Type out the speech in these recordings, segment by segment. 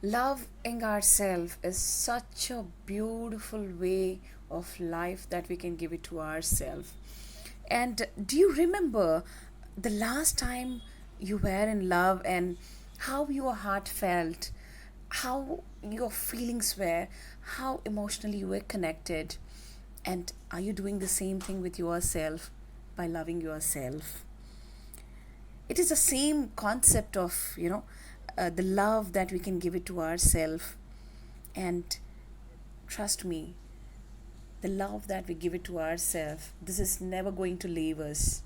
Loving ourselves is such a beautiful way of life that we can give it to ourselves. And do you remember the last time you were in love and how your heart felt, how your feelings were, how emotionally you were connected? And are you doing the same thing with yourself by loving yourself? It is the same concept of, the love that we can give it to ourselves. And trust me, the love that we give it to ourselves, this is never going to leave us.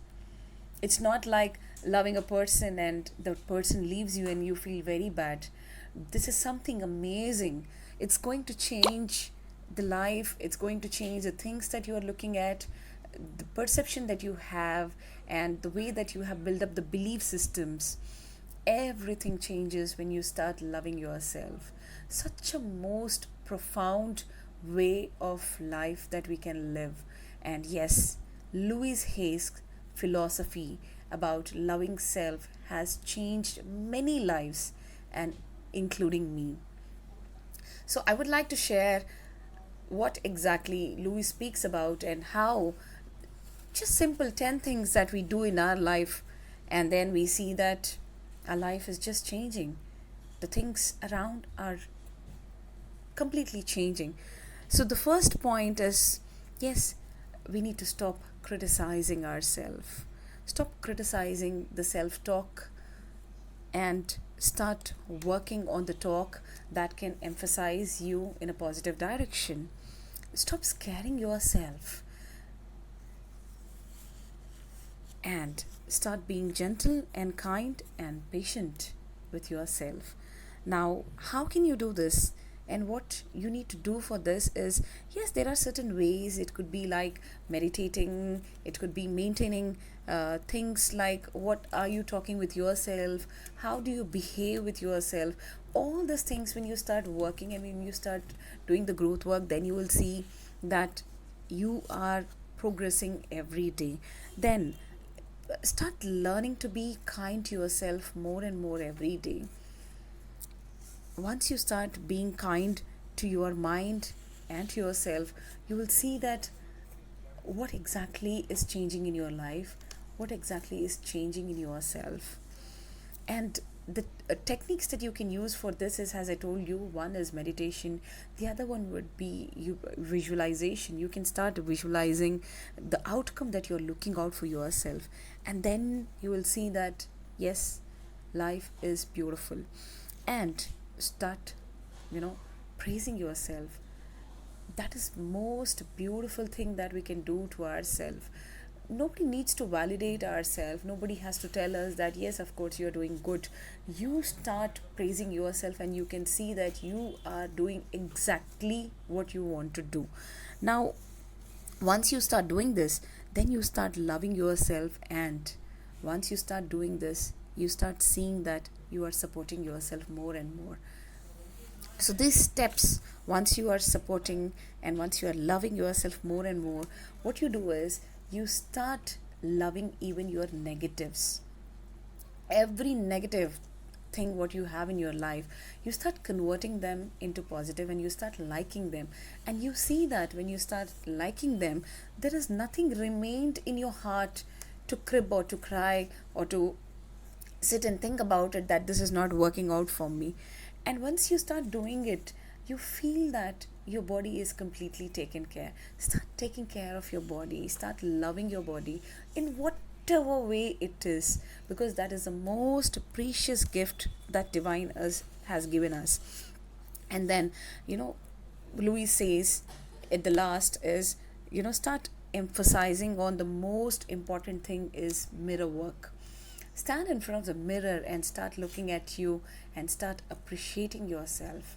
It's not like loving a person and the person leaves you and you feel very bad. This is something amazing. It's going to change the life, it's going to change the things that you are looking at, the perception that you have, and the way that you have built up the belief systems. Everything changes when you start loving yourself. Such a most profound way of life that we can live. And yes, Louis Hay's philosophy about loving self has changed many lives, and including me. So I would like to share what exactly Louis speaks about and how just simple 10 things that we do in our life, and then we see that our life is just changing. The things around are completely changing. So the first point is, yes, we need to stop criticizing ourselves. Stop criticizing the self talk and start working on the talk that can emphasize you in a positive direction. Stop scaring yourself and start being gentle and kind and patient with yourself. Now, how can you do this? And what you need to do for this is, yes, there are certain ways. It could be like meditating, it could be maintaining things like what are you talking with yourself, how do you behave with yourself. All these things, when you start working and when you start doing the growth work, then you will see that you are progressing every day. Then start learning to be kind to yourself more and more every day. Once you start being kind to your mind and to yourself, you will see that what exactly is changing in your life, what exactly is changing in yourself. And the techniques that you can use for this is, as I told you, one is meditation, the other one would be visualization. You can start visualizing the outcome that you're looking out for yourself, and then you will see that yes, life is beautiful. And start, you know praising yourself. That is most beautiful thing that we can do to ourselves. Nobody needs to validate ourselves, nobody has to tell us that yes, of course you're doing good. You start praising yourself and you can see that you are doing exactly what you want to do. Now, once you start doing this, then you start loving yourself, and once you start doing this, you start seeing that you are supporting yourself more and more. So these steps, once you are supporting and once you are loving yourself more and more, what you do is you start loving even your negatives. Every negative thing what you have in your life, you start converting them into positive and you start liking them. And you see that when you start liking them, there is nothing remained in your heart to crib or to cry or to sit and think about it that this is not working out for me. And once you start doing it, you feel that your body is completely taken care. Start taking care of your body, start loving your body in whatever way it is, because that is the most precious gift that divine us has given us. And then, you know Louis says at the last is, start emphasizing on the most important thing is mirror work. Stand in front of the mirror and start looking at you and start appreciating yourself.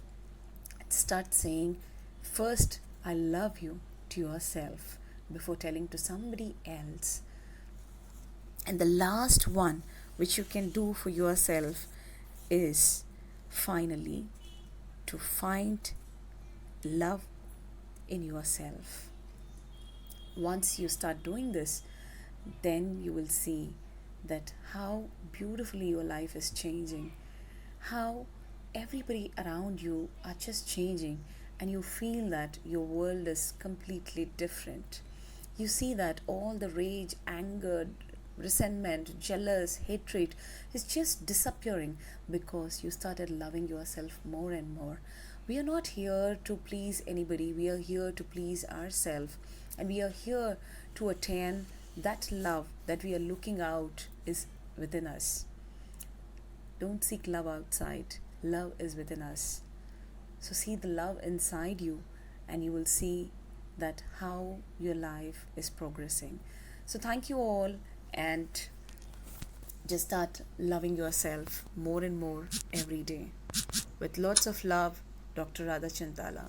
Start saying, first, I love you to yourself before telling to somebody else. And the last one, which you can do for yourself, is finally to find love in yourself. Once you start doing this, then you will see that how beautifully your life is changing, how everybody around you are just changing, and you feel that your world is completely different. You see that all the rage, anger, resentment, jealous, hatred is just disappearing because you started loving yourself more and more. We are not here to please anybody, we are here to please ourselves, and we are here to attain that love that we are looking out is within us. Don't seek love outside. Love is within us. So see the love inside you, and you will see that how your life is progressing. So thank you all, and just start loving yourself more and more every day. With lots of love, Dr. Radha Chintala.